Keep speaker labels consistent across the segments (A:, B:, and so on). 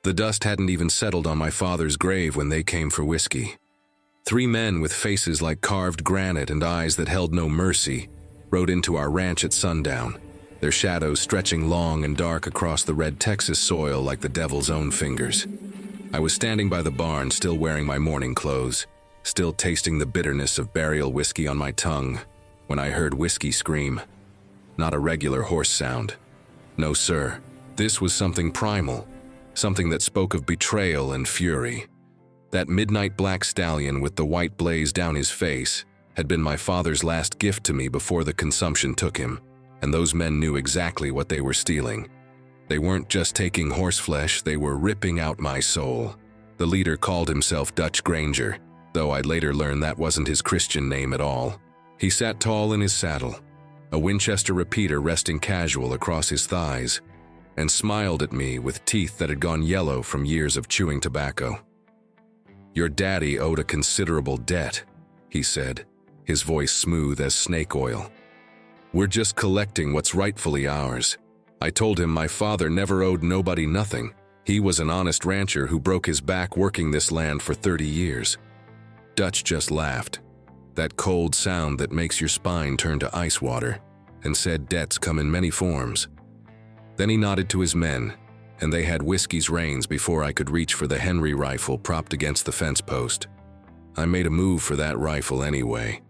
A: The dust hadn't even settled on my father's grave when they came for whiskey. 3 men with faces like carved granite and eyes that held no mercy rode into our ranch at sundown, their shadows stretching long and dark across the red Texas soil like the devil's own fingers. I was standing by the barn, still wearing my mourning clothes, still tasting the bitterness of burial whiskey on my tongue, when I heard Whiskey scream. Not a regular horse sound. No, sir. This was something primal, something that spoke of betrayal and fury. That midnight black stallion with the white blaze down his face had been my father's last gift to me before the consumption took him, and those men knew exactly what they were stealing. They weren't just taking horseflesh, they were ripping out my soul. The leader called himself Dutch Granger, though I'd later learn that wasn't his Christian name at all. He sat tall in his saddle, a Winchester repeater resting casual across his thighs, and smiled at me with teeth that had gone yellow from years of chewing tobacco. "Your daddy owed a considerable debt," he said, his voice smooth as snake oil. "We're just collecting what's rightfully ours." I told him my father never owed nobody nothing. He was an honest rancher who broke his back working this land for 30 years. Dutch just laughed, that cold sound that makes your spine turn to ice water, and said debts come in many forms. Then he nodded to his men, and they had Whiskey's reins before I could reach for the Henry rifle propped against the fence post. I made a move for that rifle anyway.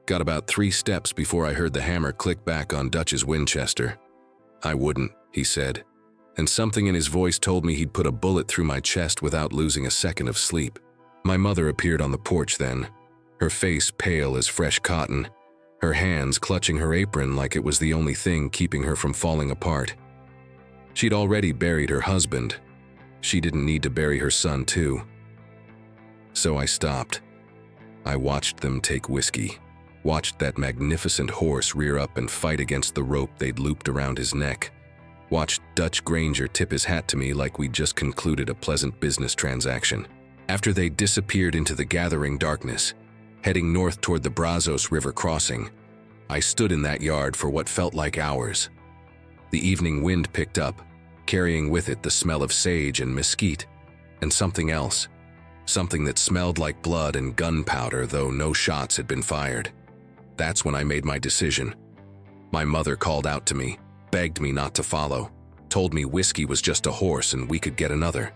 A: Got about 3 steps before I heard the hammer click back on Dutch's Winchester. "I wouldn't," he said, and something in his voice told me he'd put a bullet through my chest without losing a second of sleep. My mother appeared on the porch then, her face pale as fresh cotton, her hands clutching her apron like it was the only thing keeping her from falling apart. She'd already buried her husband. She didn't need to bury her son too. So I stopped. I watched them take Whiskey, watched that magnificent horse rear up and fight against the rope they'd looped around his neck, watched Dutch Granger tip his hat to me like we'd just concluded a pleasant business transaction. After they disappeared into the gathering darkness, heading north toward the Brazos River crossing, I stood in that yard for what felt like hours. The evening wind picked up, carrying with it the smell of sage and mesquite, and something else, something that smelled like blood and gunpowder, though no shots had been fired. That's when I made my decision. My mother called out to me, begged me not to follow, told me Whiskey was just a horse and we could get another.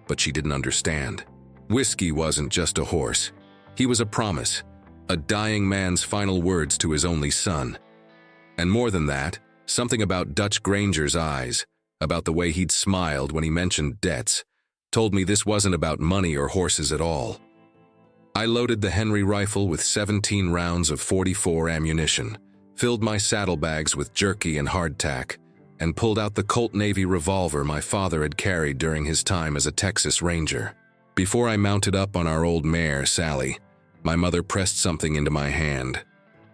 A: But she didn't understand. Whiskey wasn't just a horse. He was a promise, a dying man's final words to his only son. And more than that, something about Dutch Granger's eyes, about the way he'd smiled when he mentioned debts, told me this wasn't about money or horses at all. I loaded the Henry rifle with 17 rounds of .44 ammunition, filled my saddlebags with jerky and hardtack, and pulled out the Colt Navy revolver my father had carried during his time as a Texas Ranger. Before I mounted up on our old mare, Sally, my mother pressed something into my hand.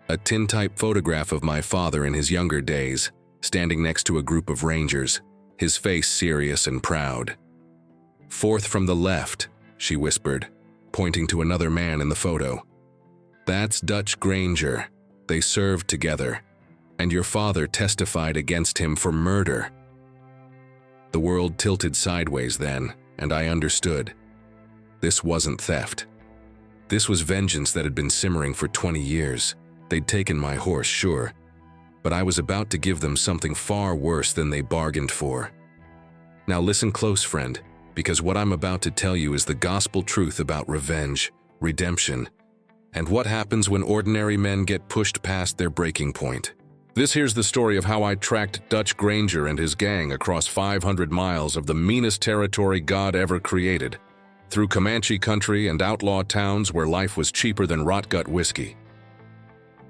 A: A tintype photograph of my father in his younger days, standing next to a group of Rangers, his face serious and proud. "Fourth from the left," she whispered, pointing to another man in the photo. "That's Dutch Granger. They served together, and your father testified against him for murder." The world tilted sideways then, and I understood. This wasn't theft. This was vengeance that had been simmering for 20 years. They'd taken my horse, sure, but I was about to give them something far worse than they bargained for. Now listen close, friend, because what I'm about to tell you is the gospel truth about revenge, redemption, and what happens when ordinary men get pushed past their breaking point. This here's the story of how I tracked Dutch Granger and his gang across 500 miles of the meanest territory God ever created, through Comanche country and outlaw towns where life was cheaper than rot-gut whiskey.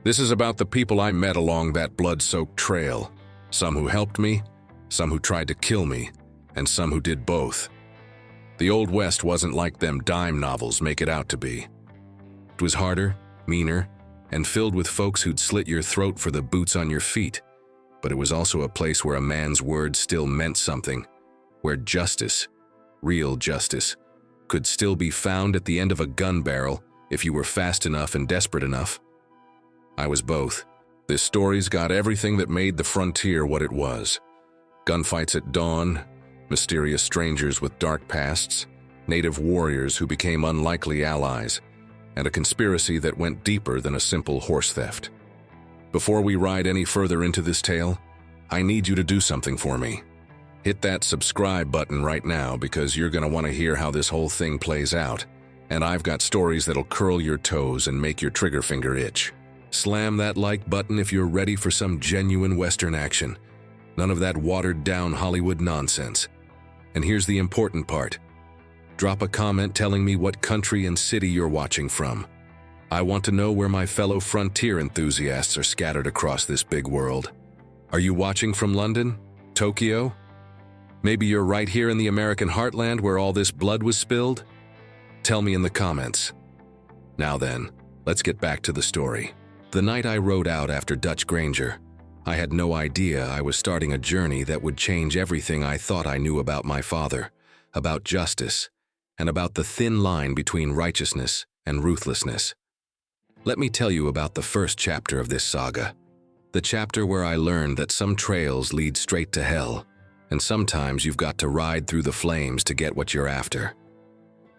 A: This is about the people I met along that blood-soaked trail, some who helped me, some who tried to kill me, and some who did both. The Old West wasn't like them dime novels make it out to be. It was harder, meaner, and filled with folks who'd slit your throat for the boots on your feet, but it was also a place where a man's word still meant something, where justice, real justice, could still be found at the end of a gun barrel if you were fast enough and desperate enough. I was both. This story's got everything that made the frontier what it was. Gunfights at dawn, mysterious strangers with dark pasts, native warriors who became unlikely allies, and a conspiracy that went deeper than a simple horse theft. Before we ride any further into this tale, I need you to do something for me. Hit that subscribe button right now because you're going to want to hear how this whole thing plays out, and I've got stories that'll curl your toes and make your trigger finger itch. Slam that like button if you're ready for some genuine Western action. None of that watered-down Hollywood nonsense. And here's the important part. Drop a comment telling me what country and city you're watching from. I want to know where my fellow frontier enthusiasts are scattered across this big world. Are you watching from London? Tokyo? Maybe you're right here in the American heartland where all this blood was spilled? Tell me in the comments. Now then, let's get back to the story. The night I rode out after Dutch Granger, I had no idea I was starting a journey that would change everything I thought I knew about my father, about justice, and about the thin line between righteousness and ruthlessness. Let me tell you about the first chapter of this saga, the chapter where I learned that some trails lead straight to hell, and sometimes you've got to ride through the flames to get what you're after.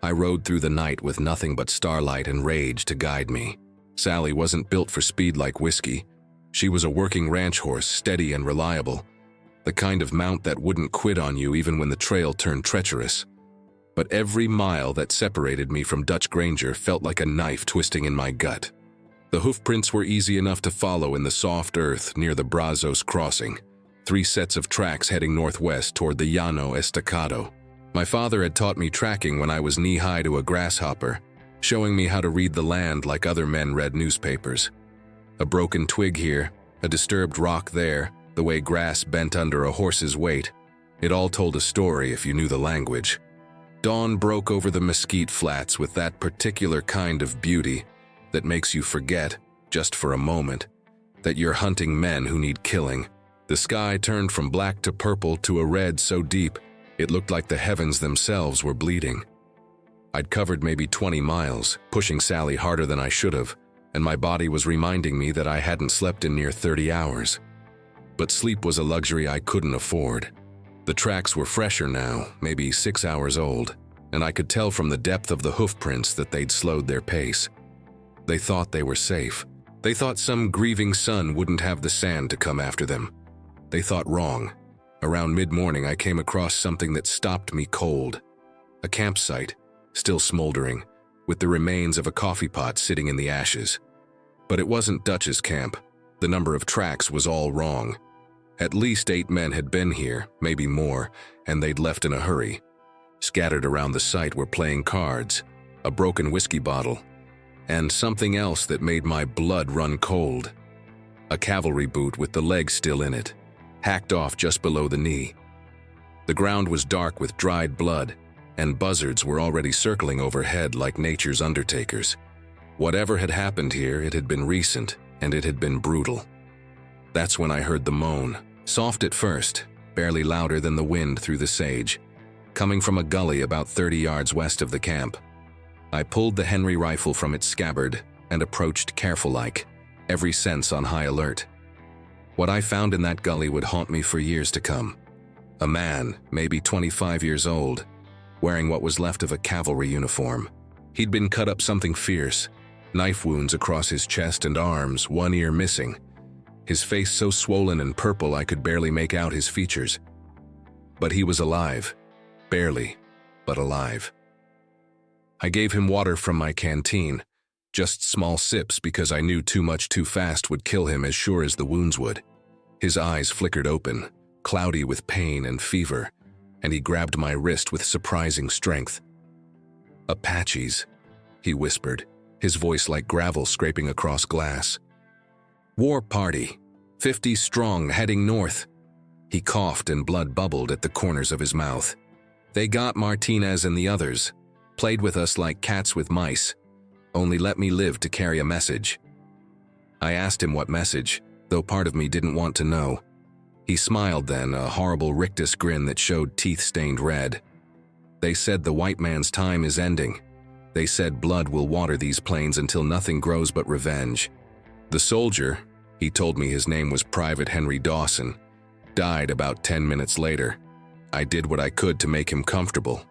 A: I rode through the night with nothing but starlight and rage to guide me. Sally wasn't built for speed like Whiskey. She was a working ranch horse, steady and reliable, the kind of mount that wouldn't quit on you even when the trail turned treacherous. But every mile that separated me from Dutch Granger felt like a knife twisting in my gut. The hoofprints were easy enough to follow in the soft earth near the Brazos crossing, 3 sets of tracks heading northwest toward the Llano Estacado. My father had taught me tracking when I was knee-high to a grasshopper, showing me how to read the land like other men read newspapers. A broken twig here, a disturbed rock there, the way grass bent under a horse's weight. It all told a story if you knew the language. Dawn broke over the mesquite flats with that particular kind of beauty that makes you forget, just for a moment, that you're hunting men who need killing. The sky turned from black to purple to a red so deep, it looked like the heavens themselves were bleeding. I'd covered maybe 20 miles, pushing Sally harder than I should have, and my body was reminding me that I hadn't slept in near 30 hours. But sleep was a luxury I couldn't afford. The tracks were fresher now, maybe 6 hours old, and I could tell from the depth of the hoofprints that they'd slowed their pace. They thought they were safe. They thought some grieving son wouldn't have the sand to come after them. They thought wrong. Around mid-morning, I came across something that stopped me cold. A campsite, still smoldering, with the remains of a coffee pot sitting in the ashes. But it wasn't Dutch's camp. The number of tracks was all wrong. At least 8 men had been here, maybe more, and they'd left in a hurry. Scattered around the site were playing cards, a broken whiskey bottle, and something else that made my blood run cold. A cavalry boot with the leg still in it, hacked off just below the knee. The ground was dark with dried blood, and buzzards were already circling overhead like nature's undertakers. Whatever had happened here, it had been recent, and it had been brutal. That's when I heard the moan, soft at first, barely louder than the wind through the sage, coming from a gully about 30 yards west of the camp. I pulled the Henry rifle from its scabbard and approached careful-like, every sense on high alert. What I found in that gully would haunt me for years to come. A man, maybe 25 years old, wearing what was left of a cavalry uniform. He'd been cut up something fierce, knife wounds across his chest and arms, one ear missing. His face so swollen and purple I could barely make out his features. But he was alive. Barely, but alive. I gave him water from my canteen, just small sips because I knew too much too fast would kill him as sure as the wounds would. His eyes flickered open, cloudy with pain and fever, and he grabbed my wrist with surprising strength. "Apaches," he whispered, his voice like gravel scraping across glass. "War party, 50 strong heading north." He coughed and blood bubbled at the corners of his mouth. "They got Martinez and the others, played with us like cats with mice, only let me live to carry a message." I asked him what message, though part of me didn't want to know. He smiled then, a horrible rictus grin that showed teeth stained red. "They said the white man's time is ending. They said blood will water these plains until nothing grows but revenge. The soldier," he told me his name was Private Henry Dawson, "died about 10 minutes later. I did what I could to make him comfortable,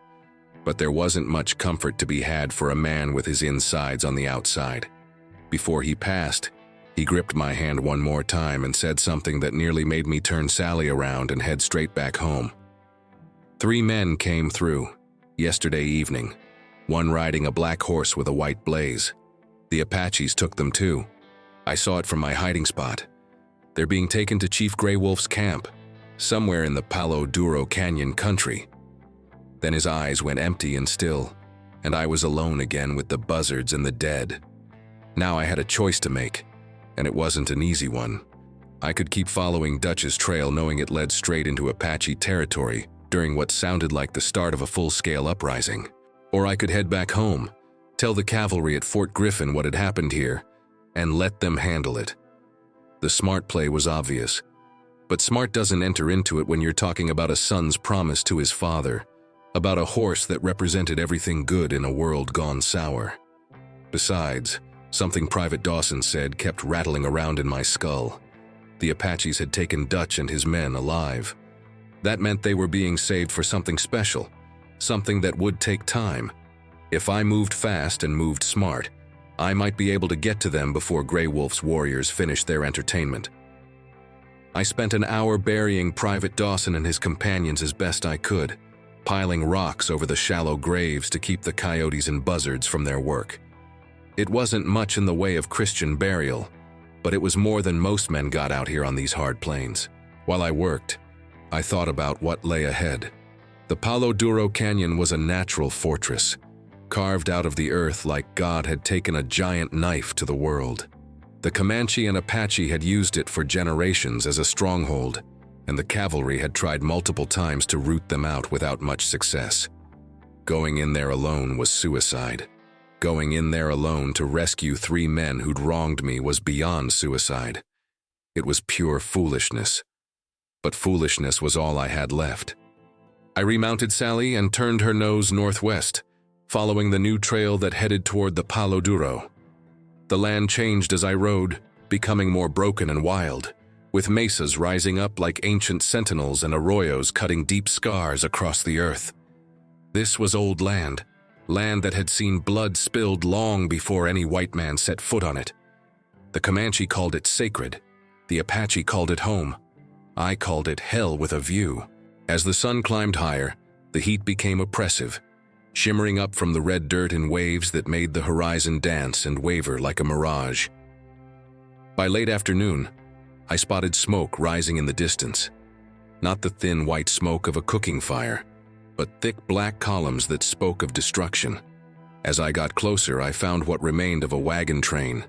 A: but there wasn't much comfort to be had for a man with his insides on the outside. Before he passed, he gripped my hand one more time and said something that nearly made me turn Sally around and head straight back home. 3 men came through, yesterday evening, one riding a black horse with a white blaze. The Apaches took them too. I saw it from my hiding spot. They're being taken to Chief Grey Wolf's camp, somewhere in the Palo Duro Canyon country. Then his eyes went empty and still, and I was alone again with the buzzards and the dead. Now I had a choice to make, and it wasn't an easy one. I could keep following Dutch's trail knowing it led straight into Apache territory during what sounded like the start of a full-scale uprising. Or I could head back home, tell the cavalry at Fort Griffin what had happened here, and let them handle it. The smart play was obvious, but smart doesn't enter into it when you're talking about a son's promise to his father, about a horse that represented everything good in a world gone sour. Besides, something Private Dawson said kept rattling around in my skull. The Apaches had taken Dutch and his men alive. That meant they were being saved for something special, something that would take time. If I moved fast and moved smart, I might be able to get to them before Grey Wolf's warriors finished their entertainment. I spent an hour burying Private Dawson and his companions as best I could, piling rocks over the shallow graves to keep the coyotes and buzzards from their work. It wasn't much in the way of Christian burial, but it was more than most men got out here on these hard plains. While I worked, I thought about what lay ahead. The Palo Duro Canyon was a natural fortress, carved out of the earth like God had taken a giant knife to the world. The Comanche and Apache had used it for generations as a stronghold, and the cavalry had tried multiple times to root them out without much success. Going in there alone was suicide. Going in there alone to rescue 3 men who'd wronged me was beyond suicide. It was pure foolishness. But foolishness was all I had left. I remounted Sally and turned her nose northwest, following the new trail that headed toward the Palo Duro. The land changed as I rode, becoming more broken and wild, with mesas rising up like ancient sentinels and arroyos cutting deep scars across the earth. This was old land, land that had seen blood spilled long before any white man set foot on it. The Comanche called it sacred. The Apache called it home. I called it hell with a view. As the sun climbed higher, the heat became oppressive, shimmering up from the red dirt in waves that made the horizon dance and waver like a mirage. By late afternoon, I spotted smoke rising in the distance. Not the thin white smoke of a cooking fire, but thick black columns that spoke of destruction. As I got closer, I found what remained of a wagon train.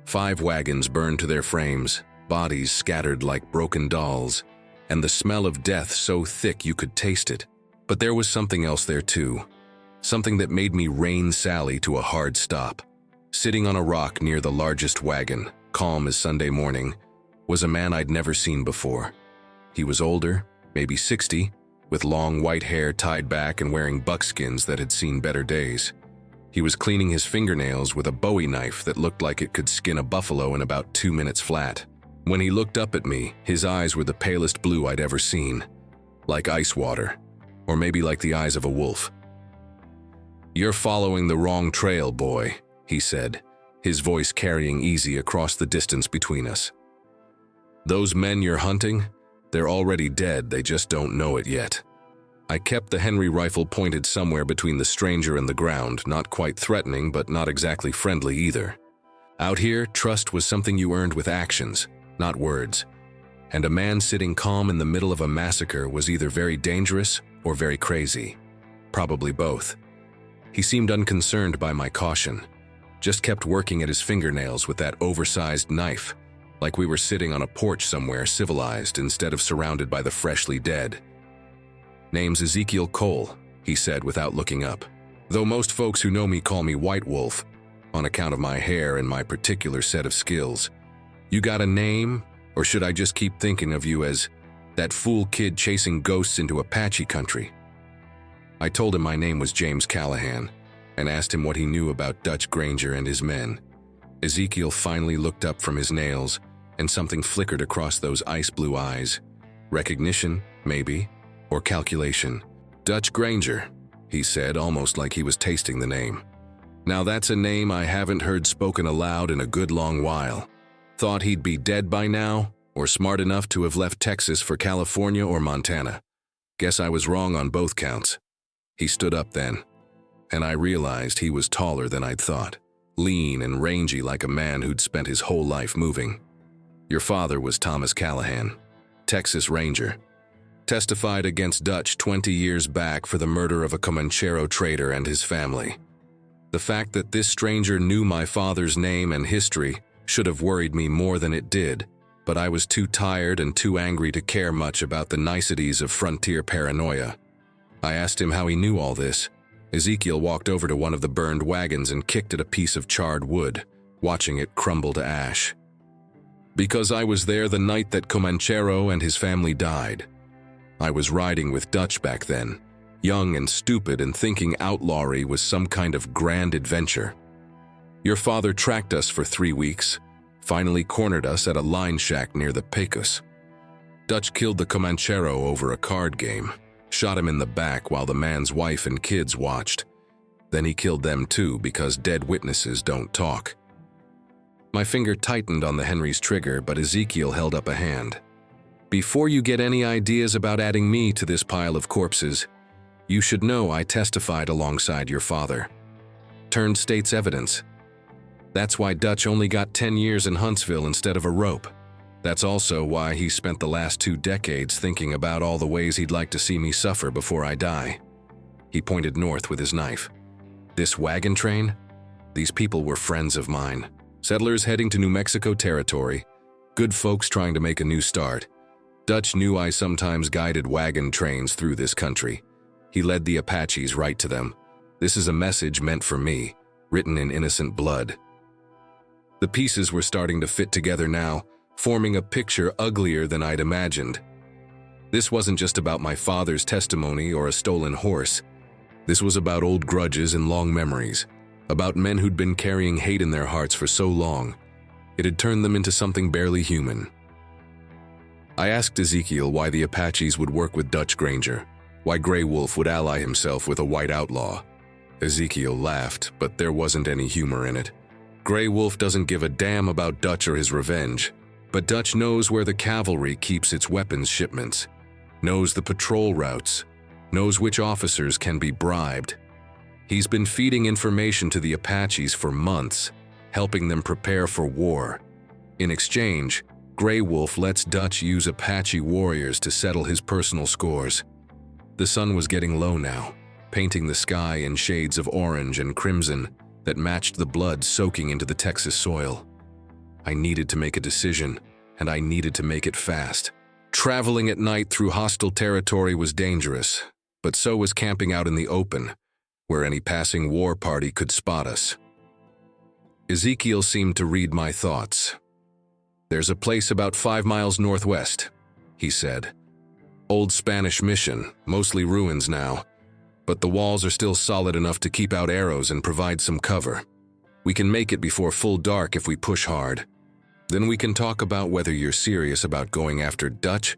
A: 5 wagons burned to their frames, bodies scattered like broken dolls, and the smell of death so thick you could taste it. But there was something else there too, something that made me rein Sally to a hard stop. Sitting on a rock near the largest wagon, calm as Sunday morning, was a man I'd never seen before. He was older, maybe 60, with long white hair tied back and wearing buckskins that had seen better days. He was cleaning his fingernails with a Bowie knife that looked like it could skin a buffalo in about 2 minutes flat. When he looked up at me, his eyes were the palest blue I'd ever seen, like ice water, or maybe like the eyes of a wolf. "You're following the wrong trail, boy," he said, his voice carrying easy across the distance between us. "Those men you're hunting, they're already dead, they just don't know it yet." I kept the Henry rifle pointed somewhere between the stranger and the ground, not quite threatening, but not exactly friendly either. Out here, trust was something you earned with actions, not words. And a man sitting calm in the middle of a massacre was either very dangerous or very crazy. Probably both. He seemed unconcerned by my caution, just kept working at his fingernails with that oversized knife, like we were sitting on a porch somewhere civilized instead of surrounded by the freshly dead. "Name's Ezekiel Cole," he said without looking up. "Though most folks who know me call me White Wolf, on account of my hair and my particular set of skills. You got a name, or should I just keep thinking of you as that fool kid chasing ghosts into Apache country?" I told him my name was James Callahan, and asked him what he knew about Dutch Granger and his men. Ezekiel finally looked up from his nails, and something flickered across those ice-blue eyes. Recognition, maybe, or calculation. "Dutch Granger," he said, almost like he was tasting the name. Now that's a name I haven't heard spoken aloud in a good long while. Thought he'd be dead by now, or smart enough to have left Texas for California or Montana. Guess I was wrong on both counts. He stood up then, and I realized he was taller than I'd thought, lean and rangy like a man who'd spent his whole life moving. "Your father was Thomas Callahan, Texas Ranger. Testified against Dutch 20 years back for the murder of a Comanchero trader and his family. The fact that this stranger knew my father's name and history should have worried me more than it did, but I was too tired and too angry to care much about the niceties of frontier paranoia. I asked him how he knew all this. Ezekiel walked over to one of the burned wagons and kicked at a piece of charred wood, watching it crumble to ash. "Because I was there the night that Comanchero and his family died. I was riding with Dutch back then, young and stupid and thinking outlawry was some kind of grand adventure. Your father tracked us for 3 weeks, finally cornered us at a line shack near the Pecos. Dutch killed the Comanchero over a card game, shot him in the back while the man's wife and kids watched. Then he killed them too because dead witnesses don't talk." My finger tightened on the Henry's trigger, but Ezekiel held up a hand. "Before you get any ideas about adding me to this pile of corpses, you should know I testified alongside your father. Turned state's evidence. That's why Dutch only got 10 years in Huntsville instead of a rope. That's also why he spent the last 2 decades thinking about all the ways he'd like to see me suffer before I die." He pointed north with his knife. "This wagon train? These people were friends of mine. Settlers heading to New Mexico territory. Good folks trying to make a new start. Dutch knew I sometimes guided wagon trains through this country. He led the Apaches right to them. This is a message meant for me, written in innocent blood." The pieces were starting to fit together now, forming a picture uglier than I'd imagined. This wasn't just about my father's testimony or a stolen horse. This was about old grudges and long memories, about men who'd been carrying hate in their hearts for so long. It had turned them into something barely human. I asked Ezekiel why the Apaches would work with Dutch Granger, why Grey Wolf would ally himself with a white outlaw. Ezekiel laughed, but there wasn't any humor in it. Grey Wolf doesn't give a damn about Dutch or his revenge, but Dutch knows where the cavalry keeps its weapons shipments, knows the patrol routes, knows which officers can be bribed. He's been feeding information to the Apaches for months, helping them prepare for war. In exchange, Grey Wolf lets Dutch use Apache warriors to settle his personal scores. The sun was getting low now, painting the sky in shades of orange and crimson that matched the blood soaking into the Texas soil. I needed to make a decision, and I needed to make it fast. Traveling at night through hostile territory was dangerous, but so was camping out in the open, where any passing war party could spot us. Ezekiel seemed to read my thoughts. "There's a place about 5 miles northwest," he said. "Old Spanish mission, mostly ruins now, but the walls are still solid enough to keep out arrows and provide some cover. We can make it before full dark if we push hard. Then we can talk about whether you're serious about going after Dutch,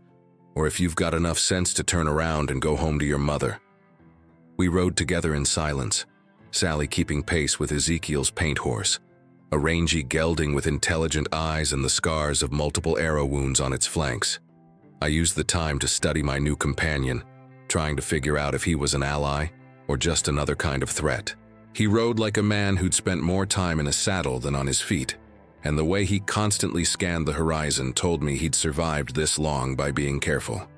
A: or if you've got enough sense to turn around and go home to your mother." We rode together in silence, Sally keeping pace with Ezekiel's paint horse, a rangy gelding with intelligent eyes and the scars of multiple arrow wounds on its flanks. I used the time to study my new companion, trying to figure out if he was an ally or just another kind of threat. He rode like a man who'd spent more time in a saddle than on his feet, and the way he constantly scanned the horizon told me he'd survived this long by being careful.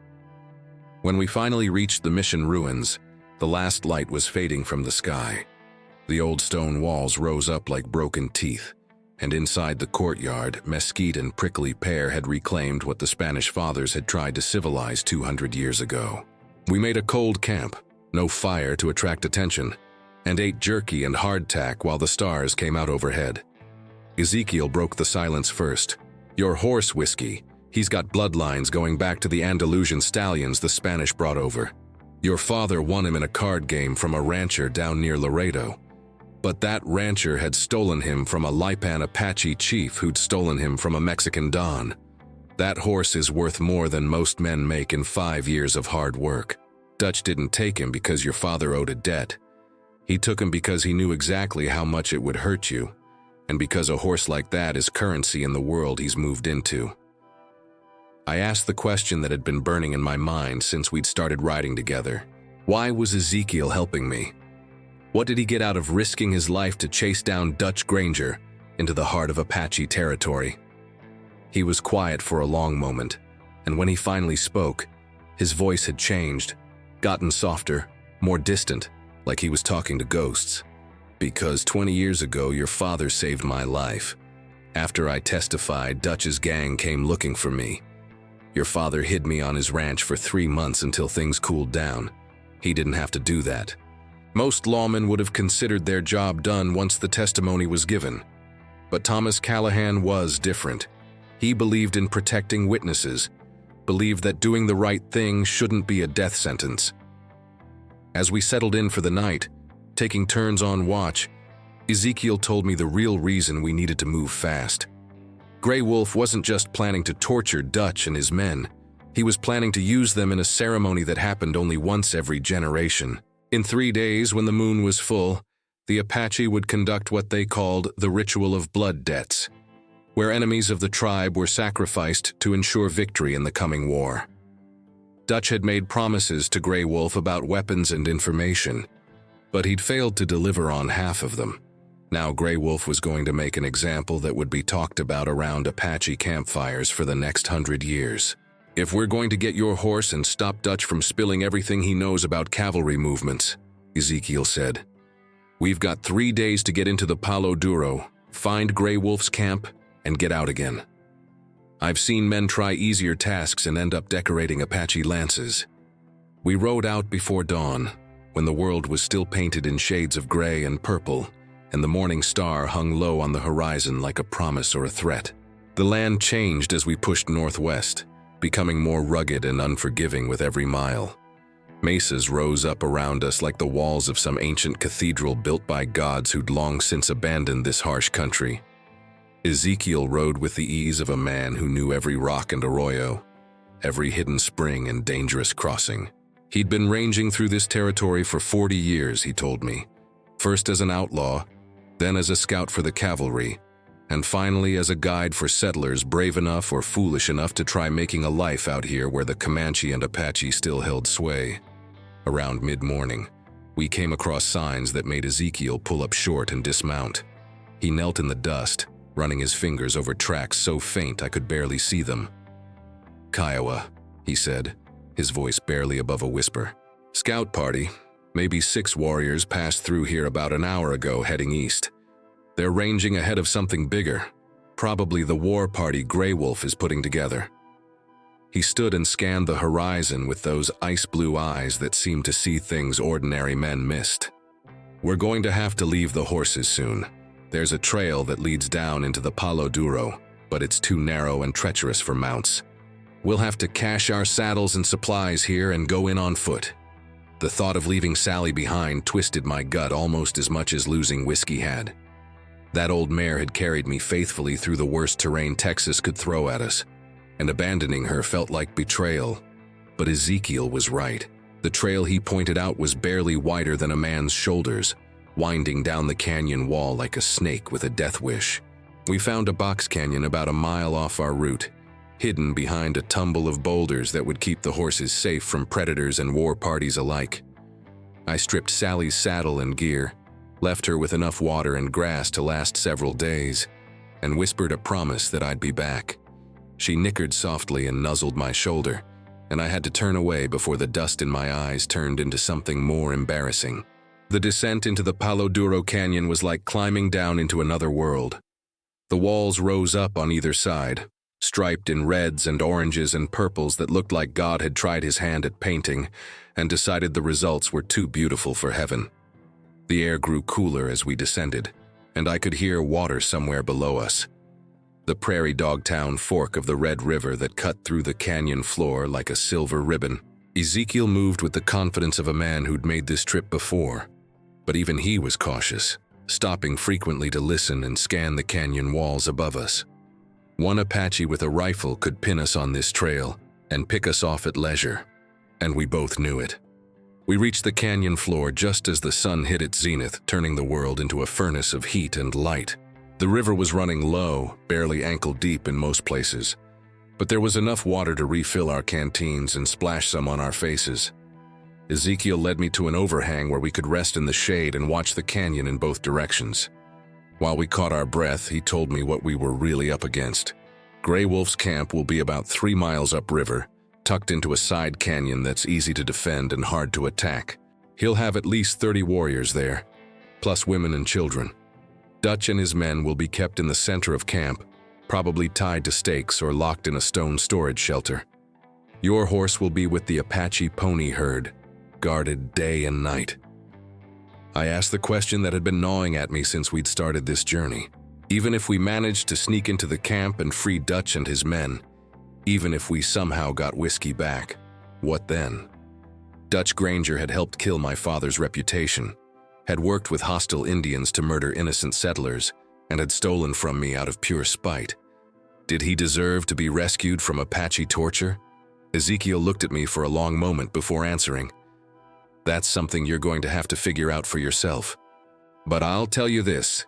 A: When we finally reached the mission ruins, the last light was fading from the sky. The old stone walls rose up like broken teeth, and inside the courtyard, mesquite and prickly pear had reclaimed what the Spanish fathers had tried to civilize 200 years ago. We made a cold camp, no fire to attract attention, and ate jerky and hardtack while the stars came out overhead. Ezekiel broke the silence first. "Your horse, Whiskey. He's got bloodlines going back to the Andalusian stallions the Spanish brought over. Your father won him in a card game from a rancher down near Laredo. But that rancher had stolen him from a Lipan Apache chief who'd stolen him from a Mexican Don. That horse is worth more than most men make in 5 years of hard work. Dutch didn't take him because your father owed a debt. He took him because he knew exactly how much it would hurt you, and because a horse like that is currency in the world he's moved into. I asked the question that had been burning in my mind since we'd started riding together. Why was Ezekiel helping me? What did he get out of risking his life to chase down Dutch Granger into the heart of Apache territory? He was quiet for a long moment, and when he finally spoke, his voice had changed, gotten softer, more distant, like he was talking to ghosts. Because 20 years ago, your father saved my life. After I testified, Dutch's gang came looking for me. Your father hid me on his ranch for 3 months until things cooled down. He didn't have to do that. Most lawmen would have considered their job done once the testimony was given. But Thomas Callahan was different. He believed in protecting witnesses, believed that doing the right thing shouldn't be a death sentence. As we settled in for the night, taking turns on watch, Ezekiel told me the real reason we needed to move fast. Grey Wolf wasn't just planning to torture Dutch and his men. He was planning to use them in a ceremony that happened only once every generation. In 3 days, when the moon was full, the Apache would conduct what they called the Ritual of Blood Debts, where enemies of the tribe were sacrificed to ensure victory in the coming war. Dutch had made promises to Grey Wolf about weapons and information, but he'd failed to deliver on half of them. Now Grey Wolf was going to make an example that would be talked about around Apache campfires for the next 100 years. If we're going to get your horse and stop Dutch from spilling everything he knows about cavalry movements, Ezekiel said, we've got 3 days to get into the Palo Duro, find Grey Wolf's camp, and get out again. I've seen men try easier tasks and end up decorating Apache lances. We rode out before dawn, when the world was still painted in shades of gray and purple, and the morning star hung low on the horizon like a promise or a threat. The land changed as we pushed northwest, becoming more rugged and unforgiving with every mile. Mesas rose up around us like the walls of some ancient cathedral built by gods who'd long since abandoned this harsh country. Ezekiel rode with the ease of a man who knew every rock and arroyo, every hidden spring and dangerous crossing. He'd been ranging through this territory for 40 years, he told me, first as an outlaw, then as a scout for the cavalry, and finally as a guide for settlers brave enough or foolish enough to try making a life out here where the Comanche and Apache still held sway. Around mid-morning, we came across signs that made Ezekiel pull up short and dismount. He knelt in the dust, running his fingers over tracks so faint I could barely see them. Kiowa, he said, his voice barely above a whisper. Scout party, maybe 6 warriors passed through here about an hour ago heading east. They're ranging ahead of something bigger, probably the war party Grey Wolf is putting together. He stood and scanned the horizon with those ice-blue eyes that seemed to see things ordinary men missed. We're going to have to leave the horses soon. There's a trail that leads down into the Palo Duro, but it's too narrow and treacherous for mounts. We'll have to cache our saddles and supplies here and go in on foot. The thought of leaving Sally behind twisted my gut almost as much as losing Whiskey had. That old mare had carried me faithfully through the worst terrain Texas could throw at us, and abandoning her felt like betrayal. But Ezekiel was right. The trail he pointed out was barely wider than a man's shoulders, winding down the canyon wall like a snake with a death wish. We found a box canyon about a mile off our route, hidden behind a tumble of boulders that would keep the horses safe from predators and war parties alike. I stripped Sally's saddle and gear, left her with enough water and grass to last several days, and whispered a promise that I'd be back. She nickered softly and nuzzled my shoulder, and I had to turn away before the dust in my eyes turned into something more embarrassing. The descent into the Palo Duro Canyon was like climbing down into another world. The walls rose up on either side, striped in reds and oranges and purples that looked like God had tried his hand at painting and decided the results were too beautiful for heaven. The air grew cooler as we descended, and I could hear water somewhere below us. The prairie dog town fork of the Red River that cut through the canyon floor like a silver ribbon. Ezekiel moved with the confidence of a man who'd made this trip before, but even he was cautious, stopping frequently to listen and scan the canyon walls above us. One Apache with a rifle could pin us on this trail and pick us off at leisure, and we both knew it. We reached the canyon floor just as the sun hit its zenith, turning the world into a furnace of heat and light. The river was running low, barely ankle-deep in most places, but there was enough water to refill our canteens and splash some on our faces. Ezekiel led me to an overhang where we could rest in the shade and watch the canyon in both directions. While we caught our breath, he told me what we were really up against. Gray Wolf's camp will be about 3 miles upriver, tucked into a side canyon that's easy to defend and hard to attack. He'll have at least 30 warriors there, plus women and children. Dutch and his men will be kept in the center of camp, probably tied to stakes or locked in a stone storage shelter. Your horse will be with the Apache pony herd, guarded day and night. I asked the question that had been gnawing at me since we'd started this journey. Even if we managed to sneak into the camp and free Dutch and his men, even if we somehow got Whiskey back, what then? Dutch Granger had helped kill my father's reputation, had worked with hostile Indians to murder innocent settlers, and had stolen from me out of pure spite. Did he deserve to be rescued from Apache torture? Ezekiel looked at me for a long moment before answering. That's something you're going to have to figure out for yourself. But I'll tell you this,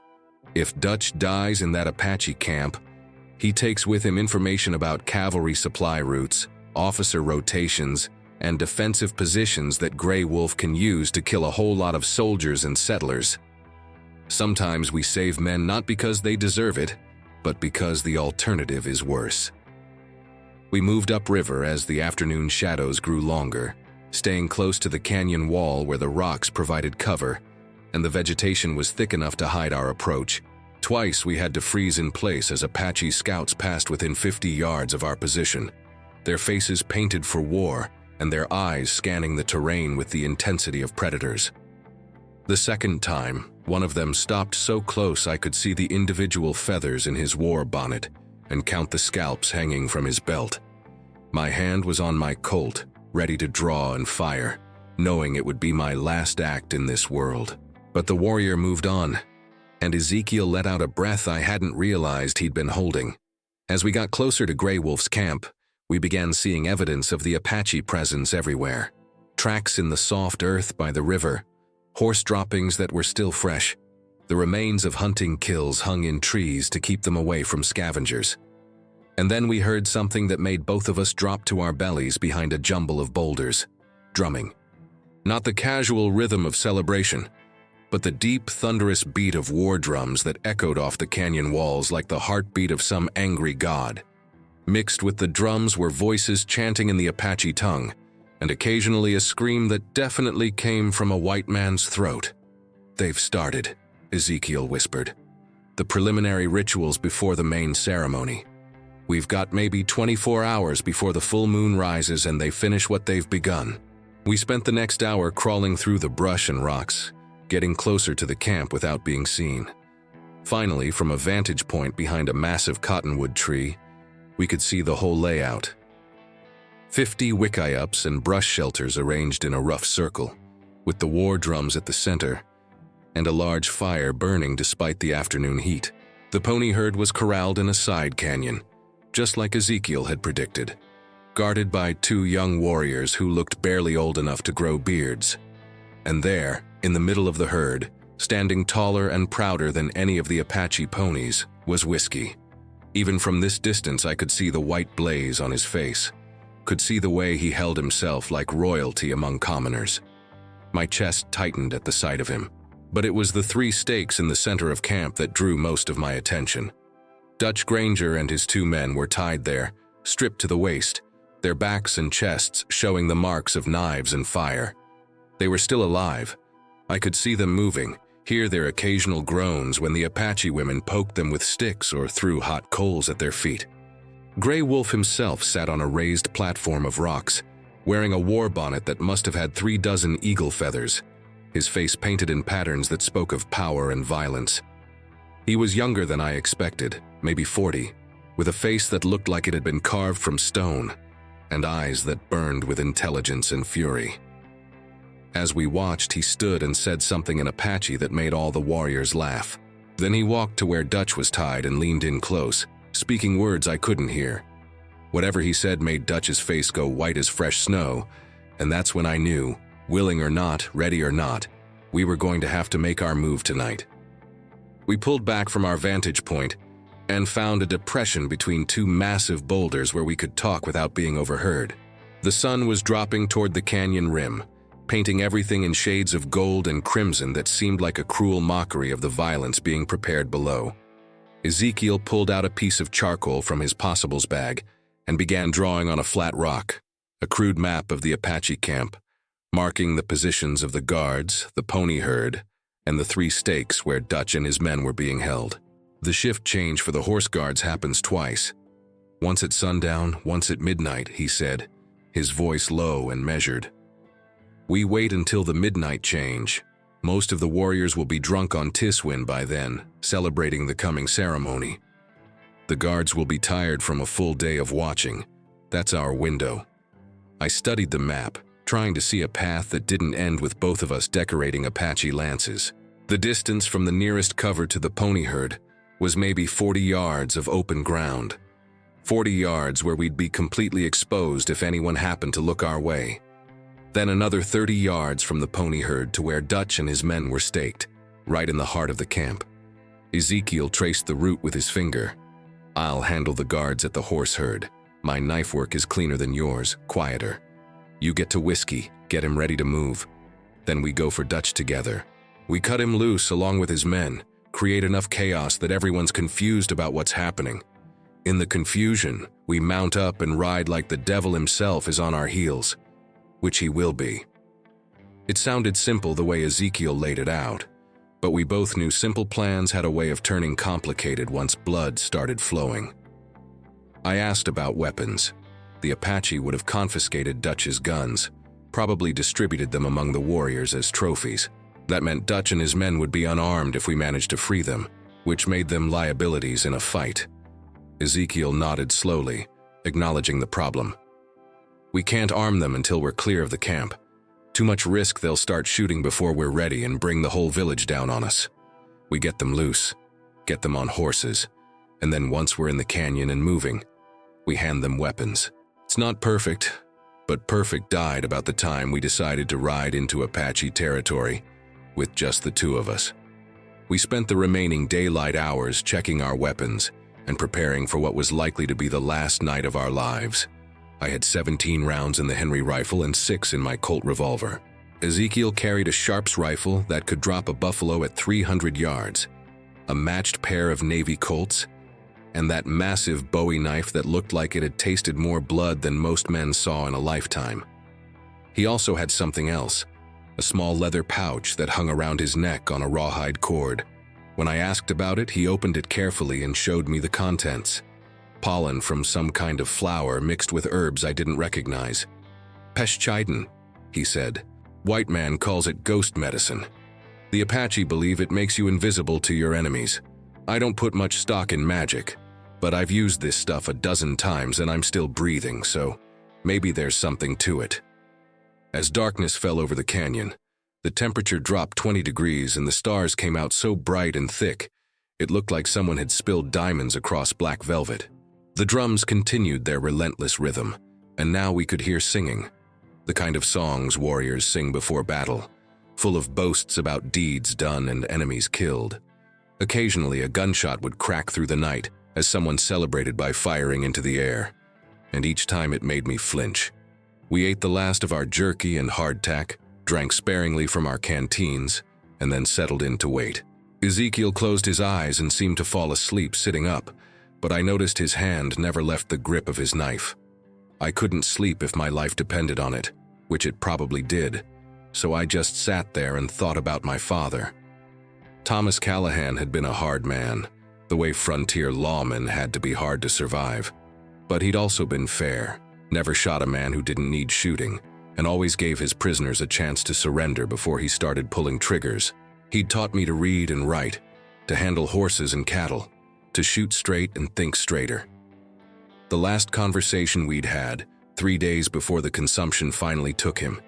A: if Dutch dies in that Apache camp, he takes with him information about cavalry supply routes, officer rotations, and defensive positions that Gray Wolf can use to kill a whole lot of soldiers and settlers. Sometimes we save men not because they deserve it, but because the alternative is worse. We moved upriver as the afternoon shadows grew longer, staying close to the canyon wall where the rocks provided cover, and the vegetation was thick enough to hide our approach. Twice we had to freeze in place as Apache scouts passed within 50 yards of our position, their faces painted for war and their eyes scanning the terrain with the intensity of predators. The second time, one of them stopped so close I could see the individual feathers in his war bonnet and count the scalps hanging from his belt. My hand was on my Colt, ready to draw and fire, knowing it would be my last act in this world. But the warrior moved on, and Ezekiel let out a breath I hadn't realized he'd been holding. As we got closer to Gray Wolf's camp, we began seeing evidence of the Apache presence everywhere. Tracks in the soft earth by the river, horse droppings that were still fresh, the remains of hunting kills hung in trees to keep them away from scavengers. And then we heard something that made both of us drop to our bellies behind a jumble of boulders. Drumming. Not the casual rhythm of celebration, but the deep, thunderous beat of war drums that echoed off the canyon walls like the heartbeat of some angry god. Mixed with the drums were voices chanting in the Apache tongue, and occasionally a scream that definitely came from a white man's throat. "They've started," Ezekiel whispered. "The preliminary rituals before the main ceremony. We've got maybe 24 hours before the full moon rises and they finish what they've begun." We spent the next hour crawling through the brush and rocks, getting closer to the camp without being seen. Finally, from a vantage point behind a massive cottonwood tree, we could see the whole layout. 50 wickiups and brush shelters arranged in a rough circle, with the war drums at the center, and a large fire burning despite the afternoon heat. The pony herd was corralled in a side canyon, just like Ezekiel had predicted, guarded by 2 young warriors who looked barely old enough to grow beards. And there, in the middle of the herd, standing taller and prouder than any of the Apache ponies, was Whiskey. Even from this distance I could see the white blaze on his face, could see the way he held himself like royalty among commoners. My chest tightened at the sight of him, but it was the 3 stakes in the center of camp that drew most of my attention. Dutch Granger and his 2 men were tied there, stripped to the waist, their backs and chests showing the marks of knives and fire. They were still alive. I could see them moving, hear their occasional groans when the Apache women poked them with sticks or threw hot coals at their feet. Gray Wolf himself sat on a raised platform of rocks, wearing a war bonnet that must have had 3 dozen eagle feathers, his face painted in patterns that spoke of power and violence. He was younger than I expected, maybe 40, with a face that looked like it had been carved from stone, and eyes that burned with intelligence and fury. As we watched, he stood and said something in Apache that made all the warriors laugh. Then he walked to where Dutch was tied and leaned in close, speaking words I couldn't hear. Whatever he said made Dutch's face go white as fresh snow, and that's when I knew Willing or not, ready or not, we were going to have to make our move tonight. We pulled back from our vantage point and found a depression between two massive boulders where we could talk without being overheard. The sun was dropping toward the canyon rim, painting everything in shades of gold and crimson that seemed like a cruel mockery of the violence being prepared below. Ezekiel pulled out a piece of charcoal from his possibles bag and began drawing on a flat rock, a crude map of the Apache camp, marking the positions of the guards, the pony herd, and the 3 stakes where Dutch and his men were being held. The shift change for the horse guards happens twice. Once at sundown, once at midnight, he said, his voice low and measured. We wait until the midnight change. Most of the warriors will be drunk on Tiswin by then, celebrating the coming ceremony. The guards will be tired from a full day of watching. That's our window. I studied the map, trying to see a path that didn't end with both of us decorating Apache lances. The distance from the nearest cover to the pony herd was maybe 40 yards of open ground. 40 yards where we'd be completely exposed if anyone happened to look our way. Then another 30 yards from the pony herd to where Dutch and his men were staked, right in the heart of the camp. Ezekiel traced the route with his finger. I'll handle the guards at the horse herd. My knife work is cleaner than yours, quieter. You get to Whiskey, get him ready to move. Then we go for Dutch together. We cut him loose along with his men, create enough chaos that everyone's confused about what's happening. In the confusion, we mount up and ride like the devil himself is on our heels, which he will be. It sounded simple the way Ezekiel laid it out, but we both knew simple plans had a way of turning complicated once blood started flowing. I asked about weapons. The Apache would have confiscated Dutch's guns, probably distributed them among the warriors as trophies. That meant Dutch and his men would be unarmed if we managed to free them, which made them liabilities in a fight. Ezekiel nodded slowly, acknowledging the problem. We can't arm them until we're clear of the camp. Too much risk they'll start shooting before we're ready and bring the whole village down on us. We get them loose, get them on horses, and then once we're in the canyon and moving, we hand them weapons. It's not perfect, but perfect died about the time we decided to ride into Apache territory with just the 2 of us. We spent the remaining daylight hours checking our weapons and preparing for what was likely to be the last night of our lives. I had 17 rounds in the Henry rifle and 6 in my Colt revolver. Ezekiel carried a Sharps rifle that could drop a buffalo at 300 yards, a matched pair of Navy Colts, and that massive Bowie knife that looked like it had tasted more blood than most men saw in a lifetime. He also had something else, a small leather pouch that hung around his neck on a rawhide cord. When I asked about it, he opened it carefully and showed me the contents. Pollen from some kind of flower mixed with herbs I didn't recognize. Peschiden, he said. White man calls it ghost medicine. The Apache believe it makes you invisible to your enemies. I don't put much stock in magic, but I've used this stuff a dozen times and I'm still breathing, so maybe there's something to it. As darkness fell over the canyon, the temperature dropped 20 degrees and the stars came out so bright and thick, it looked like someone had spilled diamonds across black velvet. The drums continued their relentless rhythm, and now we could hear singing, the kind of songs warriors sing before battle, full of boasts about deeds done and enemies killed. Occasionally, a gunshot would crack through the night as someone celebrated by firing into the air, and each time it made me flinch. We ate the last of our jerky and hardtack, drank sparingly from our canteens, and then settled in to wait. Ezekiel closed his eyes and seemed to fall asleep sitting up, but I noticed his hand never left the grip of his knife. I couldn't sleep if my life depended on it, which it probably did, so I just sat there and thought about my father. Thomas Callahan had been a hard man, the way frontier lawmen had to be hard to survive. But he'd also been fair, never shot a man who didn't need shooting, and always gave his prisoners a chance to surrender before he started pulling triggers. He'd taught me to read and write, to handle horses and cattle, to shoot straight and think straighter. The last conversation we'd had, 3 days before the consumption finally took him,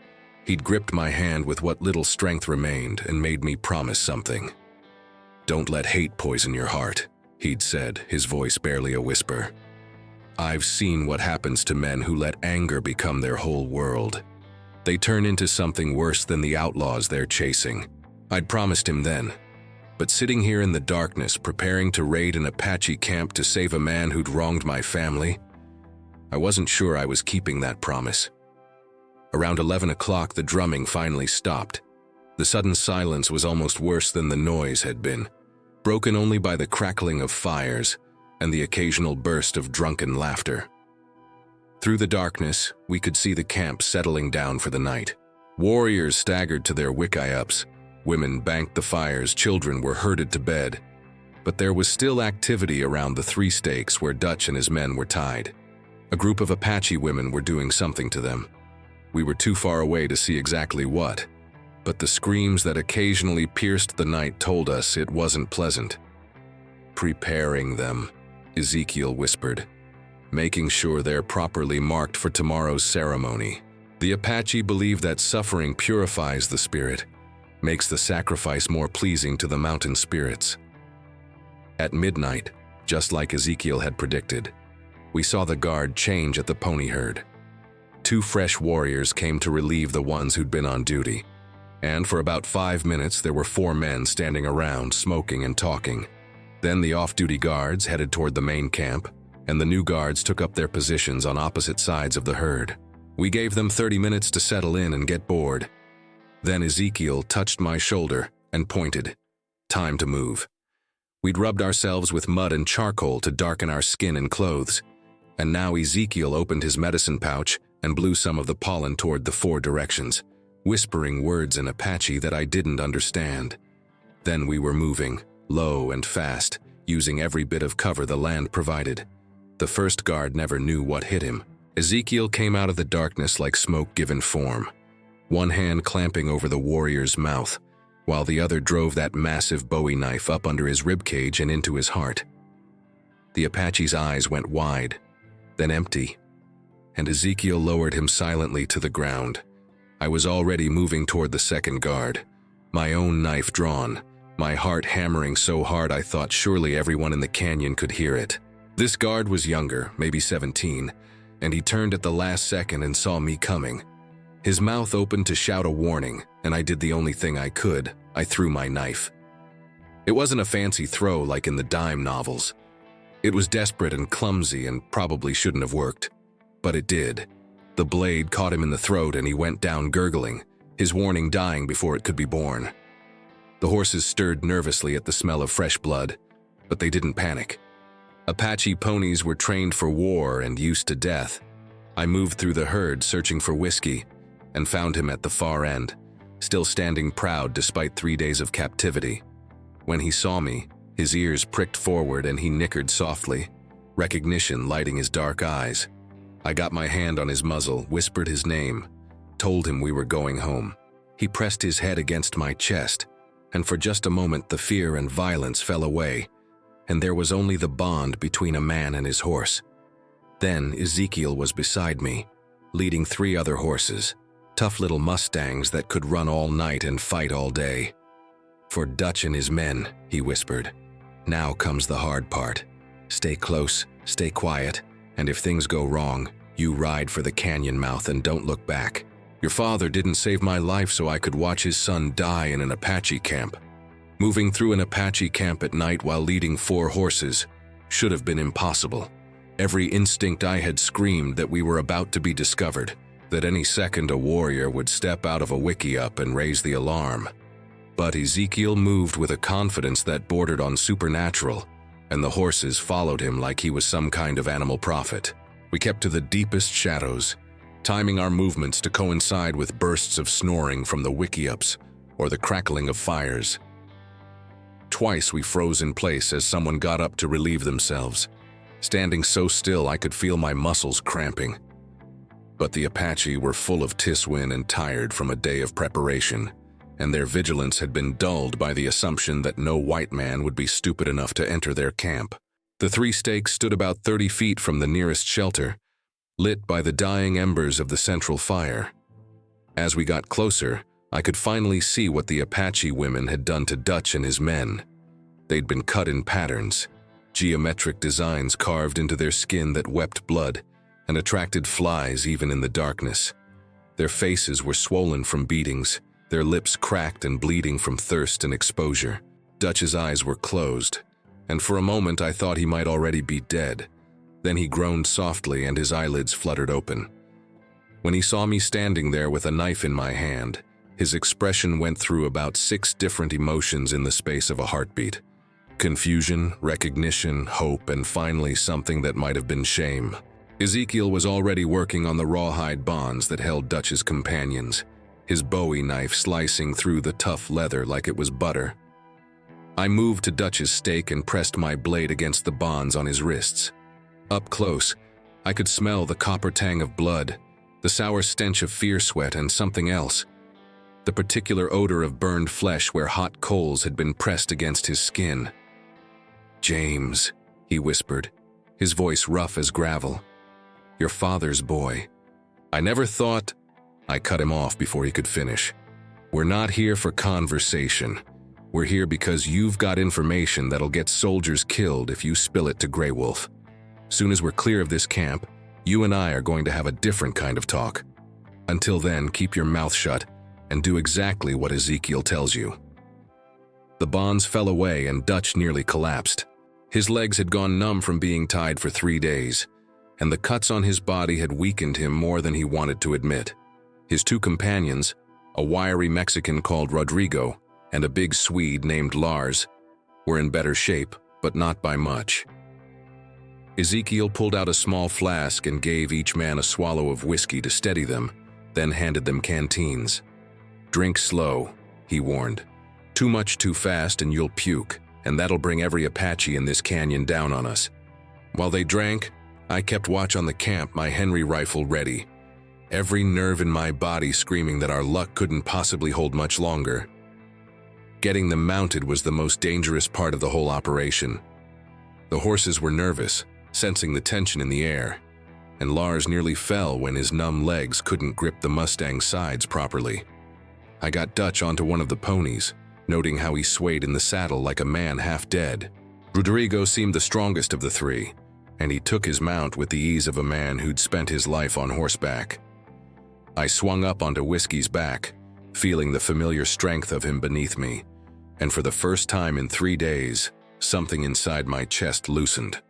A: he'd gripped my hand with what little strength remained and made me promise something. "Don't let hate poison your heart," he'd said, his voice barely a whisper. "I've seen what happens to men who let anger become their whole world. They turn into something worse than the outlaws they're chasing. I'd promised him then. But sitting here in the darkness, preparing to raid an Apache camp to save a man who'd wronged my family, I wasn't sure I was keeping that promise. Around 11 o'clock, the drumming finally stopped. The sudden silence was almost worse than the noise had been, broken only by the crackling of fires and the occasional burst of drunken laughter. Through the darkness, we could see the camp settling down for the night. Warriors staggered to their wickiups, women banked the fires, children were herded to bed. But there was still activity around the 3 stakes where Dutch and his men were tied. A group of Apache women were doing something to them. We were too far away to see exactly what, but the screams that occasionally pierced the night told us it wasn't pleasant. "Preparing them," Ezekiel whispered, "making sure they're properly marked for tomorrow's ceremony." The Apache believe that suffering purifies the spirit, makes the sacrifice more pleasing to the mountain spirits. At midnight, just like Ezekiel had predicted, we saw the guard change at the pony herd. 2 fresh warriors came to relieve the ones who'd been on duty, and for about 5 minutes there were 4 men standing around, smoking and talking. Then the off-duty guards headed toward the main camp, and the new guards took up their positions on opposite sides of the herd. We gave them 30 minutes to settle in and get bored. Then Ezekiel touched my shoulder and pointed. Time to move. We'd rubbed ourselves with mud and charcoal to darken our skin and clothes, and now Ezekiel opened his medicine pouch and blew some of the pollen toward the 4 directions, whispering words in Apache that I didn't understand. Then we were moving, low and fast, using every bit of cover the land provided. The first guard never knew what hit him. Ezekiel came out of the darkness like smoke given form, one hand clamping over the warrior's mouth, while the other drove that massive Bowie knife up under his ribcage and into his heart. The Apache's eyes went wide, then empty, and Ezekiel lowered him silently to the ground. I was already moving toward the second guard, my own knife drawn, my heart hammering so hard I thought surely everyone in the canyon could hear it. This guard was younger, maybe 17, and he turned at the last second and saw me coming. His mouth opened to shout a warning, and I did the only thing I could. I threw my knife. It wasn't a fancy throw like in the dime novels. It was desperate and clumsy and probably shouldn't have worked. But it did. The blade caught him in the throat and he went down gurgling, his warning dying before it could be born. The horses stirred nervously at the smell of fresh blood, but they didn't panic. Apache ponies were trained for war and used to death. I moved through the herd searching for whiskey and found him at the far end, still standing proud despite 3 days of captivity. When he saw me, his ears pricked forward and he nickered softly, recognition lighting his dark eyes. I got my hand on his muzzle, whispered his name, told him we were going home. He pressed his head against my chest, and for just a moment the fear and violence fell away, and there was only the bond between a man and his horse. Then Ezekiel was beside me, leading 3 other horses, tough little mustangs that could run all night and fight all day. "For Dutch and his men," he whispered. "Now comes the hard part. Stay close, stay quiet, and if things go wrong, you ride for the canyon mouth and don't look back. Your father didn't save my life so I could watch his son die in an Apache camp. Moving through an Apache camp at night while leading 4 horses should have been impossible. Every instinct I had screamed that we were about to be discovered, that any second a warrior would step out of a wickiup and raise the alarm. But Ezekiel moved with a confidence that bordered on supernatural, and the horses followed him like he was some kind of animal prophet. We kept to the deepest shadows, timing our movements to coincide with bursts of snoring from the wickiups or the crackling of fires. Twice we froze in place as someone got up to relieve themselves, standing so still I could feel my muscles cramping. But the Apache were full of tiswin and tired from a day of preparation, and their vigilance had been dulled by the assumption that no white man would be stupid enough to enter their camp. The 3 stakes stood about 30 feet from the nearest shelter, lit by the dying embers of the central fire. As we got closer, I could finally see what the Apache women had done to Dutch and his men. They'd been cut in patterns, geometric designs carved into their skin that wept blood and attracted flies even in the darkness. Their faces were swollen from beatings, their lips cracked and bleeding from thirst and exposure. Dutch's eyes were closed, and for a moment I thought he might already be dead. Then he groaned softly and his eyelids fluttered open. When he saw me standing there with a knife in my hand, his expression went through about 6 different emotions in the space of a heartbeat. Confusion, recognition, hope, and finally something that might have been shame. Ezekiel was already working on the rawhide bonds that held Dutch's companions, his Bowie knife slicing through the tough leather like it was butter. I moved to Dutch's stake and pressed my blade against the bonds on his wrists. Up close, I could smell the copper tang of blood, the sour stench of fear sweat, and something else. The particular odor of burned flesh where hot coals had been pressed against his skin. "James," he whispered, his voice rough as gravel. "Your father's boy." I never thought... I cut him off before he could finish. "We're not here for conversation. We're here because you've got information that'll get soldiers killed if you spill it to Grey Wolf. Soon as we're clear of this camp, you and I are going to have a different kind of talk. Until then, keep your mouth shut and do exactly what Ezekiel tells you." The bonds fell away and Dutch nearly collapsed. His legs had gone numb from being tied for 3 days, and the cuts on his body had weakened him more than he wanted to admit. His 2 companions, a wiry Mexican called Rodrigo and a big Swede named Lars, were in better shape, but not by much. Ezekiel pulled out a small flask and gave each man a swallow of whiskey to steady them, then handed them canteens. "Drink slow," he warned. "Too much too fast and you'll puke, and that'll bring every Apache in this canyon down on us." While they drank, I kept watch on the camp, my Henry rifle ready, every nerve in my body screaming that our luck couldn't possibly hold much longer. Getting them mounted was the most dangerous part of the whole operation. The horses were nervous, sensing the tension in the air, and Lars nearly fell when his numb legs couldn't grip the Mustang's sides properly. I got Dutch onto one of the ponies, noting how he swayed in the saddle like a man half dead. Rodrigo seemed the strongest of the 3, and he took his mount with the ease of a man who'd spent his life on horseback. I swung up onto Whiskey's back, feeling the familiar strength of him beneath me, and for the first time in 3 days, something inside my chest loosened.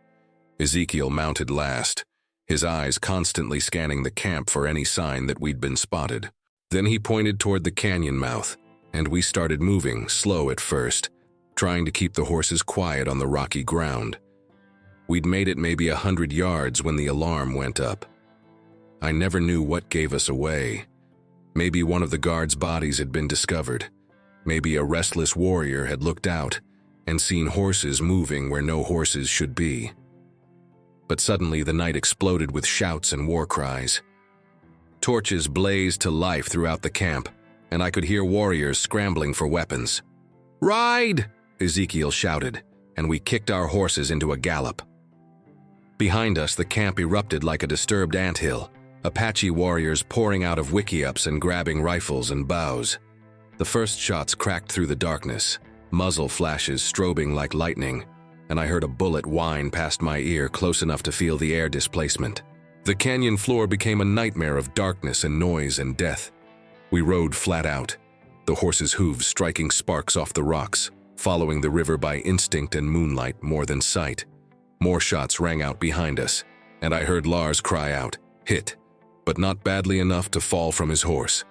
A: Ezekiel mounted last, his eyes constantly scanning the camp for any sign that we'd been spotted. Then he pointed toward the canyon mouth, and we started moving, slow at first, trying to keep the horses quiet on the rocky ground. We'd made it maybe 100 yards when the alarm went up. I never knew what gave us away. Maybe one of the guards' bodies had been discovered. Maybe a restless warrior had looked out and seen horses moving where no horses should be. But suddenly the night exploded with shouts and war cries. Torches blazed to life throughout the camp, and I could hear warriors scrambling for weapons. "Ride!" Ezekiel shouted, and we kicked our horses into a gallop. Behind us, the camp erupted like a disturbed anthill, Apache warriors pouring out of wickiups and grabbing rifles and bows. The first shots cracked through the darkness, muzzle flashes strobing like lightning, and I heard a bullet whine past my ear close enough to feel the air displacement. The canyon floor became a nightmare of darkness and noise and death. We rode flat out, the horses' hooves striking sparks off the rocks, following the river by instinct and moonlight more than sight. More shots rang out behind us, and I heard Lars cry out, "Hit," but not badly enough to fall from his horse.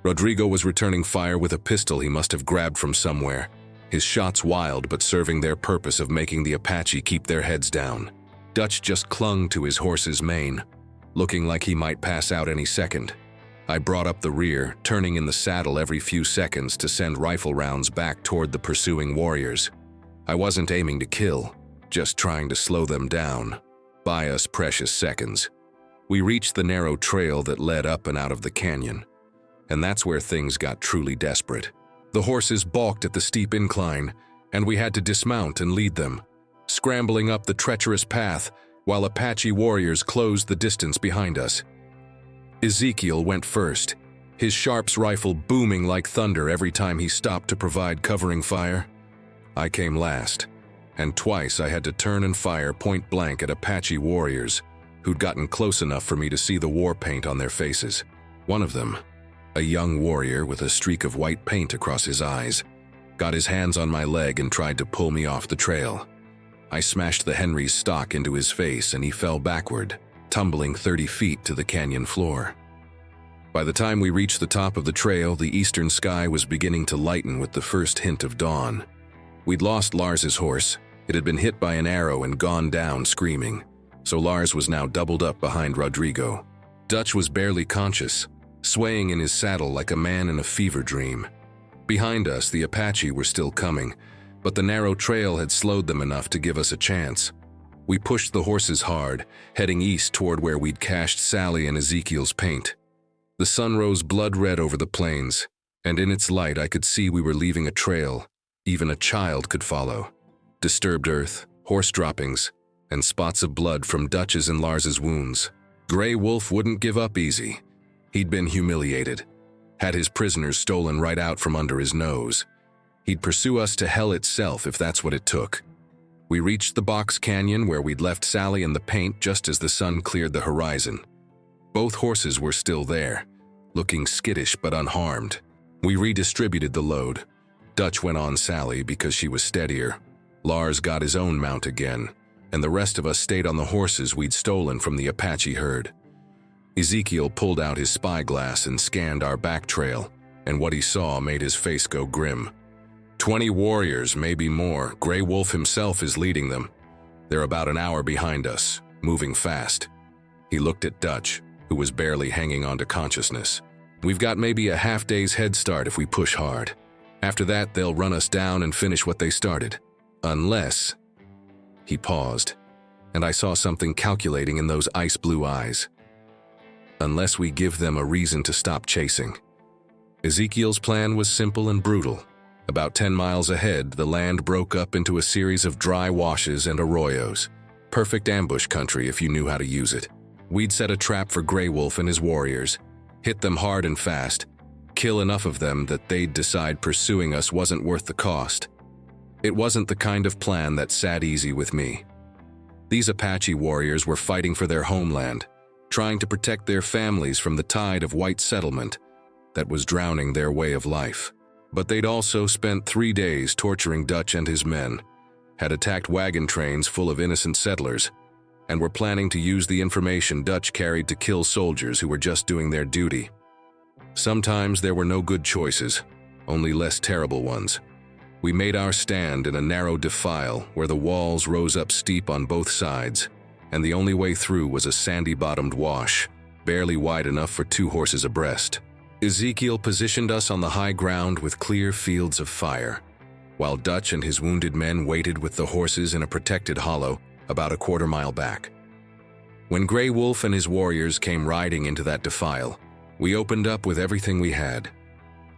A: Rodrigo was returning fire with a pistol he must have grabbed from somewhere, his shots wild but serving their purpose of making the Apache keep their heads down. Dutch just clung to his horse's mane, looking like he might pass out any second. I brought up the rear, turning in the saddle every few seconds to send rifle rounds back toward the pursuing warriors. I wasn't aiming to kill, just trying to slow them down, buy us precious seconds. We reached the narrow trail that led up and out of the canyon, and that's where things got truly desperate. The horses balked at the steep incline, and we had to dismount and lead them, scrambling up the treacherous path while Apache warriors closed the distance behind us. Ezekiel went first, his Sharps rifle booming like thunder every time he stopped to provide covering fire. I came last, and twice I had to turn and fire point blank at Apache warriors who'd gotten close enough for me to see the war paint on their faces. One of them, a young warrior with a streak of white paint across his eyes, got his hands on my leg and tried to pull me off the trail. I smashed the Henry's stock into his face and he fell backward, tumbling 30 feet to the canyon floor. By the time we reached the top of the trail, the eastern sky was beginning to lighten with the first hint of dawn. We'd lost Lars's horse. It had been hit by an arrow and gone down screaming, so Lars was now doubled up behind Rodrigo. Dutch was barely conscious, swaying in his saddle like a man in a fever dream. Behind us, the Apache were still coming, but the narrow trail had slowed them enough to give us a chance. We pushed the horses hard, heading east toward where we'd cached Sally and Ezekiel's paint. The sun rose blood-red over the plains, and in its light I could see we were leaving a trail even a child could follow. Disturbed earth, horse droppings, and spots of blood from Dutch's and Lars's wounds. Grey Wolf wouldn't give up easy. He'd been humiliated, had his prisoners stolen right out from under his nose. He'd pursue us to hell itself if that's what it took. We reached the box canyon where we'd left Sally and the paint just as the sun cleared the horizon. Both horses were still there, looking skittish but unharmed. We redistributed the load. Dutch went on Sally because she was steadier. Lars got his own mount again, and the rest of us stayed on the horses we'd stolen from the Apache herd. Ezekiel pulled out his spyglass and scanned our back trail, and what he saw made his face go grim. 20 warriors, maybe more. Grey Wolf himself is leading them. They're about an hour behind us, moving fast. He looked at Dutch, who was barely hanging on to consciousness. We've got maybe a half-day's head start if we push hard. After that, they'll run us down and finish what they started. Unless... He paused, and I saw something calculating in those ice-blue eyes. Unless we give them a reason to stop chasing. Ezekiel's plan was simple and brutal. About 10 miles ahead, the land broke up into a series of dry washes and arroyos. Perfect ambush country if you knew how to use it. We'd set a trap for Grey Wolf and his warriors, hit them hard and fast, kill enough of them that they'd decide pursuing us wasn't worth the cost. It wasn't the kind of plan that sat easy with me. These Apache warriors were fighting for their homeland, trying to protect their families from the tide of white settlement that was drowning their way of life. But they'd also spent 3 days torturing Dutch and his men, had attacked wagon trains full of innocent settlers, and were planning to use the information Dutch carried to kill soldiers who were just doing their duty. Sometimes there were no good choices, only less terrible ones. We made our stand in a narrow defile where the walls rose up steep on both sides, and the only way through was a sandy-bottomed wash, barely wide enough for 2 horses abreast. Ezekiel positioned us on the high ground with clear fields of fire, while Dutch and his wounded men waited with the horses in a protected hollow about a quarter-mile back. When Grey Wolf and his warriors came riding into that defile, we opened up with everything we had.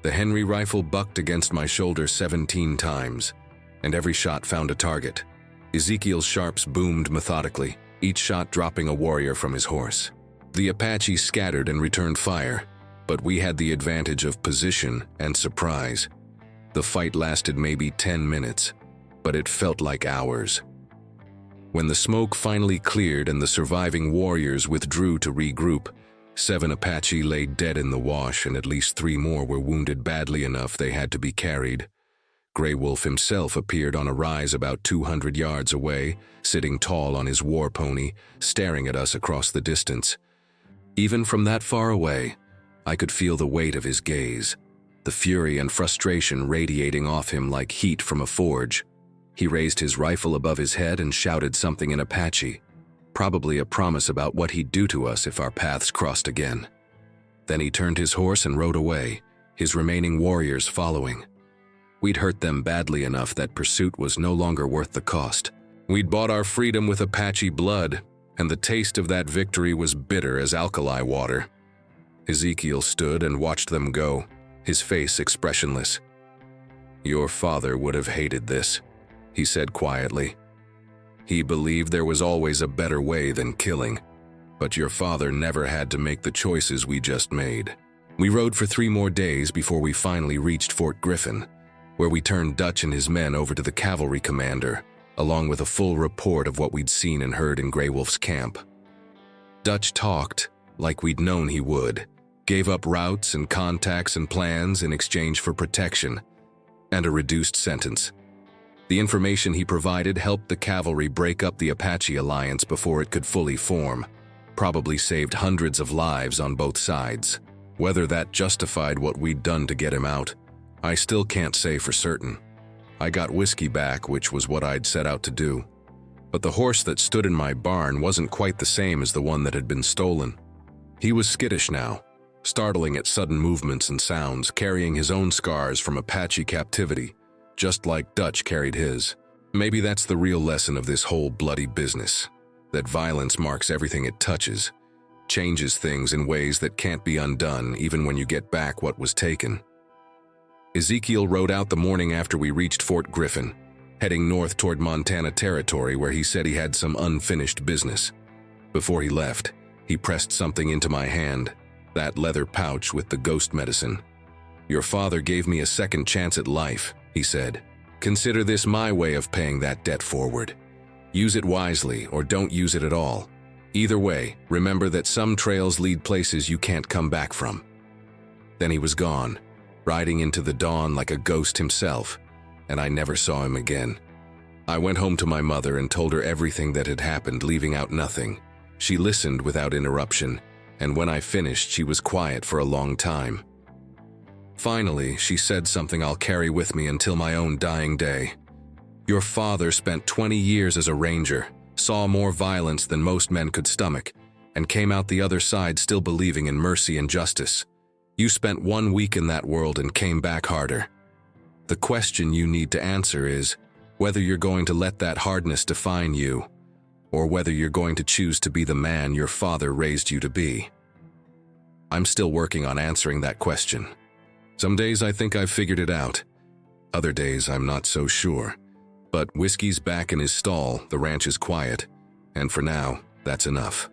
A: The Henry rifle bucked against my shoulder 17 times, and every shot found a target. Ezekiel's sharps boomed methodically, each shot dropping a warrior from his horse. The Apache scattered and returned fire, but we had the advantage of position and surprise. The fight lasted maybe 10 minutes, but it felt like hours. When the smoke finally cleared and the surviving warriors withdrew to regroup, 7 Apache lay dead in the wash and at least 3 more were wounded badly enough they had to be carried. Grey Wolf himself appeared on a rise about 200 yards away, sitting tall on his war pony, staring at us across the distance. Even from that far away, I could feel the weight of his gaze, the fury and frustration radiating off him like heat from a forge. He raised his rifle above his head and shouted something in Apache, probably a promise about what he'd do to us if our paths crossed again. Then he turned his horse and rode away, his remaining warriors following. We'd hurt them badly enough that pursuit was no longer worth the cost. We'd bought our freedom with Apache blood, and the taste of that victory was bitter as alkali water. Ezekiel stood and watched them go, his face expressionless. "Your father would have hated this," he said quietly. "He believed there was always a better way than killing, but your father never had to make the choices we just made." We rode for 3 more days before we finally reached Fort Griffin, where we turned Dutch and his men over to the cavalry commander, along with a full report of what we'd seen and heard in Grey Wolf's camp. Dutch talked like we'd known he would, Gave up routes and contacts and plans in exchange for protection and a reduced sentence. The information he provided helped the cavalry break up the Apache alliance before it could fully form, probably saved hundreds of lives on both sides. Whether that justified what we'd done to get him out, I still can't say for certain. I got whiskey back, which was what I'd set out to do. But the horse that stood in my barn wasn't quite the same as the one that had been stolen. He was skittish now, startling at sudden movements and sounds, carrying his own scars from Apache captivity, just like Dutch carried his. Maybe that's the real lesson of this whole bloody business, that violence marks everything it touches, changes things in ways that can't be undone even when you get back what was taken. Ezekiel rode out the morning after we reached Fort Griffin, heading north toward Montana territory where he said he had some unfinished business. Before he left, he pressed something into my hand, that leather pouch with the ghost medicine. "Your father gave me a second chance at life," he said. "Consider this my way of paying that debt forward. Use it wisely or don't use it at all. Either way, remember that some trails lead places you can't come back from." Then he was gone, riding into the dawn like a ghost himself, and I never saw him again. I went home to my mother and told her everything that had happened, leaving out nothing. She listened without interruption, and when I finished, she was quiet for a long time. Finally, she said something I'll carry with me until my own dying day. "Your father spent 20 years as a ranger, saw more violence than most men could stomach, and came out the other side still believing in mercy and justice. You spent 1 week in that world and came back harder. The question you need to answer is whether you're going to let that hardness define you, or whether you're going to choose to be the man your father raised you to be." I'm still working on answering that question. Some days I think I've figured it out. Other days I'm not so sure. But whiskey's back in his stall, the ranch is quiet, and for now, that's enough.